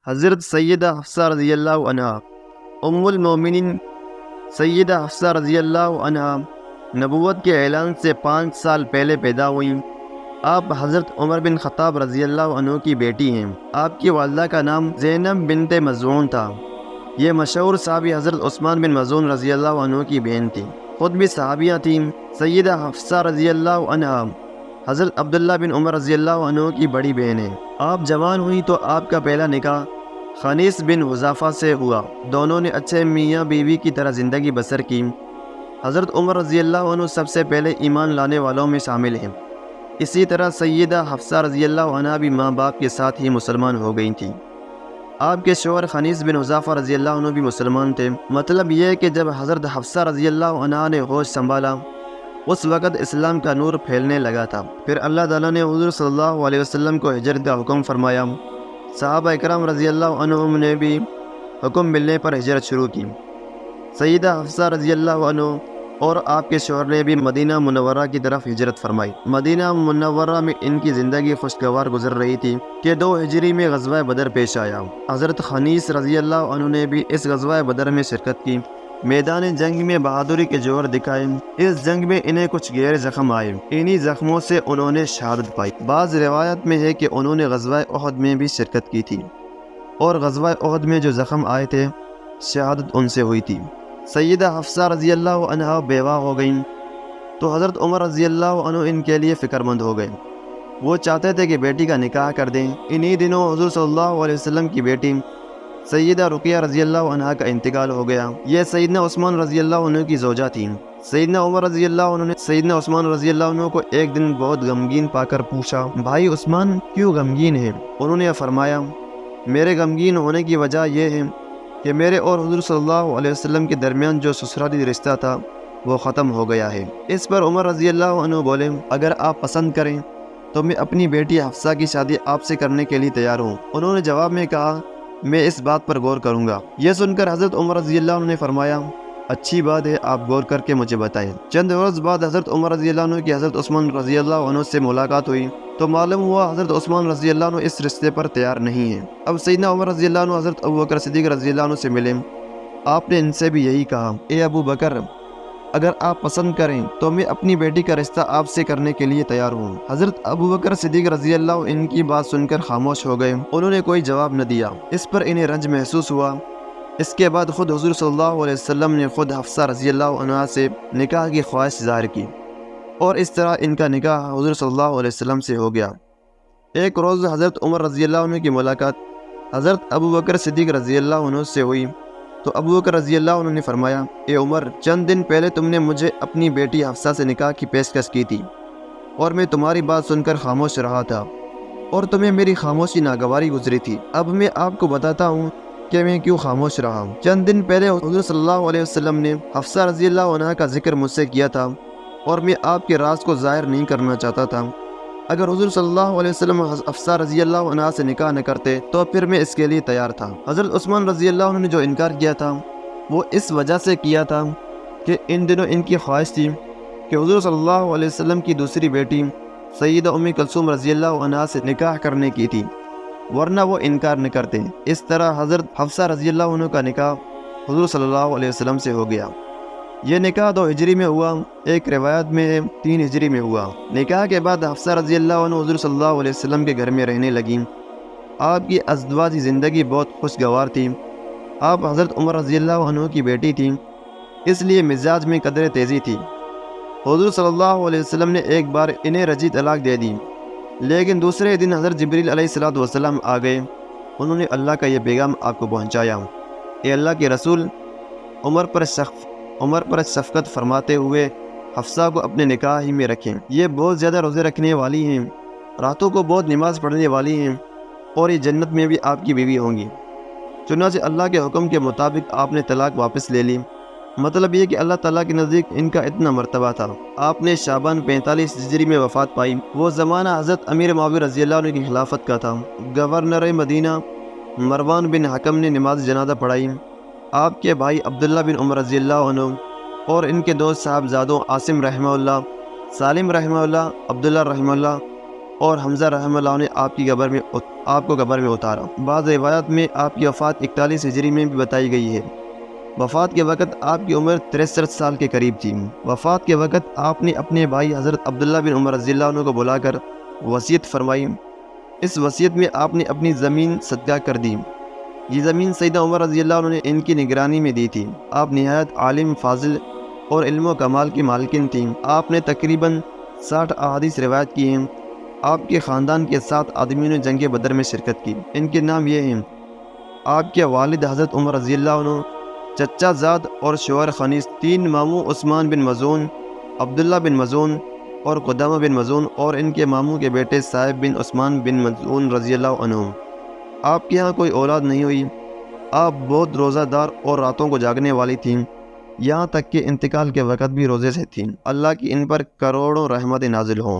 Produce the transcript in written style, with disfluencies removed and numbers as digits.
حضرت سیدہ حفصہ رضی اللہ عنہا ام المومنین سیدہ حفصہ رضی اللہ عنہا نبوت کے اعلان سے 5 سال پہلے پیدا ہوئیں۔ آپ حضرت عمر بن خطاب رضی اللہ عنہ کی بیٹی ہیں۔ آپ کی والدہ کا نام زینب بنت مظعون تھا۔ یہ مشہور صحابی حضرت عثمان بن مظعون رضی اللہ عنہ کی بہن تھی، خود بھی صحابیہ تھیں۔ سیدہ حفصہ رضی اللہ عنہا حضرت عبداللہ بن عمر رضی اللہ عنہ کی بڑی بہن ہیں۔ آپ جوان ہوئی تو آپ کا پہلا نکاح خنیس بن حذافہ سے ہوا۔ دونوں نے اچھے میاں بیوی کی طرح زندگی بسر کی۔ حضرت عمر رضی اللہ عنہ سب سے پہلے ایمان لانے والوں میں شامل ہیں۔ اسی طرح سیدہ حفصہ رضی اللہ عنہا بھی ماں باپ کے ساتھ ہی مسلمان ہو گئی تھیں۔ آپ کے شوہر خنیس بن حذافہ رضی اللہ عنہ بھی مسلمان تھے۔ مطلب یہ ہے کہ جب حضرت حفصہ رضی اللہ عنہا نے ہوش سنبھالا اس وقت اسلام کا نور پھیلنے لگا تھا۔ پھر اللہ تعالیٰ نے حضور صلی اللہ علیہ وسلم کو ہجرت کا حکم فرمایا۔ صحابہ اکرام رضی اللہ عنہم نے بھی حکم ملنے پر ہجرت شروع کی۔ سیدہ حفصہ رضی اللہ عنہ اور آپ کے شوہر نے بھی مدینہ منورہ کی طرف ہجرت فرمائی۔ مدینہ منورہ میں ان کی زندگی خوشگوار گزر رہی تھی کہ 2 ہجری میں غزوہ بدر پیش آیا۔ حضرت خنیس رضی اللہ عنہ نے بھی اس غزوہ بدر میں شرکت کی، میدان جنگ میں بہادری کے جوہر دکھائے۔ اس جنگ میں انہیں کچھ گہرے زخم آئے، انہی زخموں سے انہوں نے شہادت پائی۔ بعض روایت میں ہے کہ انہوں نے غزوہ احد میں بھی شرکت کی تھی، اور غزوہ احد میں جو زخم آئے تھے شہادت ان سے ہوئی تھی۔ سیدہ حفصہ رضی اللہ عنہا بیوہ ہو گئیں تو حضرت عمر رضی اللہ عنہ ان کے لیے فکر مند ہو گئے۔ وہ چاہتے تھے کہ بیٹی کا نکاح کر دیں۔ انہی دنوں حضور صلی اللہ علیہ وسلم کی بیٹی سیدہ رقیہ رضی اللہ عنہا کا انتقال ہو گیا۔ یہ سیدنا عثمان رضی اللہ عنہ کی زوجہ تھیں۔ سیدنا عمر رضی اللہ عنہ نے سیدنا عثمان رضی اللہ عنہ کو ایک دن بہت غمگین پا کر پوچھا، بھائی عثمان کیوں غمگین ہے؟ انہوں نے فرمایا، میرے غمگین ہونے کی وجہ یہ ہے کہ میرے اور حضور صلی اللہ علیہ وسلم کے درمیان جو سسرالی رشتہ تھا وہ ختم ہو گیا ہے۔ اس پر عمر رضی اللہ عنہ بولے، اگر آپ پسند کریں تو میں اپنی بیٹی حفصہ کی شادی آپ سے کرنے کے لیے تیار ہوں۔ انہوں نے جواب میں کہا، میں اس بات پر غور کروں گا۔ یہ سن کر حضرت عمر رضی اللہ عنہ نے فرمایا، اچھی بات ہے، آپ غور کر کے مجھے بتائیں۔ چند روز بعد حضرت عمر رضی اللہ عنہ کی حضرت عثمان رضی اللہ عنہ سے ملاقات ہوئی تو معلوم ہوا حضرت عثمان رضی اللہ عنہ اس رشتے پر تیار نہیں ہیں۔ اب سیدنا عمر رضی اللہ عنہ حضرت ابوبکر صدیق رضی اللہ عنہ سے ملے۔ آپ نے ان سے بھی یہی کہا، اے ابو بکر، اگر آپ پسند کریں تو میں اپنی بیٹی کا رشتہ آپ سے کرنے کے لیے تیار ہوں۔ حضرت ابوبکر صدیق رضی اللہ عنہ ان کی بات سن کر خاموش ہو گئے، انہوں نے کوئی جواب نہ دیا۔ اس پر انہیں رنج محسوس ہوا۔ اس کے بعد خود حضور صلی اللہ علیہ وسلم نے خود حفصہ رضی اللہ عنہا سے نکاح کی خواہش ظاہر کی، اور اس طرح ان کا نکاح حضور صلی اللہ علیہ وسلم سے ہو گیا۔ ایک روز حضرت عمر رضی اللہ عنہ کی ملاقات حضرت ابوبکر صدیق رضی اللہ عنہ سے ہوئی تو ابوبکر رضی اللہ عنہ نے فرمایا، اے عمر، چند دن پہلے تم نے مجھے اپنی بیٹی حفصہ سے نکاح کی پیشکش کی تھی، اور میں تمہاری بات سن کر خاموش رہا تھا، اور تمہیں میری خاموشی ناگواری گزری تھی۔ اب میں آپ کو بتاتا ہوں کہ میں کیوں خاموش رہا ہوں۔ چند دن پہلے حضور صلی اللہ علیہ وسلم نے حفصہ رضی اللہ عنہا کا ذکر مجھ سے کیا تھا، اور میں آپ کے راز کو ظاہر نہیں کرنا چاہتا تھا۔ اگر حضور صلی اللہ علیہ وسلم حفصہ رضی اللہ عنہا سے نکاح نہ کرتے تو پھر میں اس کے لیے تیار تھا۔ حضرت عثمان رضی اللہ عنہ نے جو انکار کیا تھا وہ اس وجہ سے کیا تھا کہ ان دنوں ان کی خواہش تھی کہ حضور صلی اللہ علیہ وسلم کی دوسری بیٹی سیدہ ام کلثوم رضی اللہ عنہا سے نکاح کرنے کی تھی، ورنہ وہ انکار نہ کرتے۔ اس طرح حضرت حفصہ رضی اللہ عنہ کا نکاح حضور صلی اللہ علیہ وسلم سے ہو گیا۔ یہ نکاح 2 ہجری میں ہوا، ایک روایت میں 3 ہجری میں ہوا۔ نکاح کے بعد حفصہ رضی اللہ عنہ حضور صلی اللہ علیہ وسلم کے گھر میں رہنے لگیں۔ آپ کی ازدواجی زندگی بہت خوشگوار تھی۔ آپ حضرت عمر رضی اللہ عنہ کی بیٹی تھیں، اس لیے مزاج میں قدر تیزی تھی۔ حضور صلی اللہ علیہ وسلم نے ایک بار انہیں رجی طلاق دے دی، لیکن دوسرے دن حضرت جبریل علیہ السلام آ گئے۔ انہوں نے اللہ کا یہ پیغام آپ کو پہنچایا، اے اللہ کے رسول، عمر پر شفقت فرماتے ہوئے حفصہ کو اپنے نکاح ہی میں رکھیں۔ یہ بہت زیادہ روزے رکھنے والی ہیں، راتوں کو بہت نماز پڑھنے والی ہیں، اور یہ جنت میں بھی آپ کی بیوی ہوں گی۔ چنانچہ اللہ کے حکم کے مطابق آپ نے طلاق واپس لے لی۔ مطلب یہ کہ اللہ تعالیٰ کے نزدیک ان کا اتنا مرتبہ تھا۔ آپ نے شعبان 45 ہجری میں وفات پائی۔ وہ زمانہ حضرت امیر معاویہ رضی اللہ عنہ کی خلافت کا تھا۔ گورنر مدینہ مروان بن حکم نے نماز جنازہ پڑھائی۔ آپ کے بھائی عبداللہ بن عمر رضی اللہ عنہ اور ان کے 2 صاحبزادوں عاصم رحمہ اللہ، سالم رحمہ اللہ، عبداللہ رحمہ اللہ اور حمزہ رحمہ اللہ نے آپ کو قبر میں اتارا۔ بعض روایات میں آپ کی وفات 41 ہجری میں بھی بتائی گئی ہے۔ وفات کے وقت آپ کی عمر 63 سال کے قریب تھی۔ وفات کے وقت آپ نے اپنے بھائی حضرت عبداللہ بن عمر رضی اللہ عنہ کو بلا کر وصیت فرمائی۔ اس وصیت میں آپ نے اپنی زمین صدقہ کر دی۔ یہ زمین سیدنا عمر رضی اللہ عنہ نے ان کی نگرانی میں دی تھی۔ آپ نہایت عالم، فاضل اور علم و کمال کی مالکن تھیں۔ آپ نے تقریباً 60 احادیث روایت کی ہیں۔ آپ کے خاندان کے 7 آدمیوں نے جنگ بدر میں شرکت کی۔ ان کے نام یہ ہیں: آپ کے والد حضرت عمر رضی اللہ عنہ، چچا زاد اور شوہر خنیس، 3 ماموں عثمان بن مظعون، عبداللہ بن مظعون اور قدامہ بن مظعون، اور ان کے ماموں کے بیٹے صاحب بن عثمان بن مظعون رضی اللہ عنہ۔ آپ کے یہاں کوئی اولاد نہیں ہوئی۔ آپ بہت روزہ دار اور راتوں کو جاگنے والی تھیں، یہاں تک کہ انتقال کے وقت بھی روزے سے تھیں۔ اللہ کی ان پر کروڑوں رحمتیں نازل ہوں۔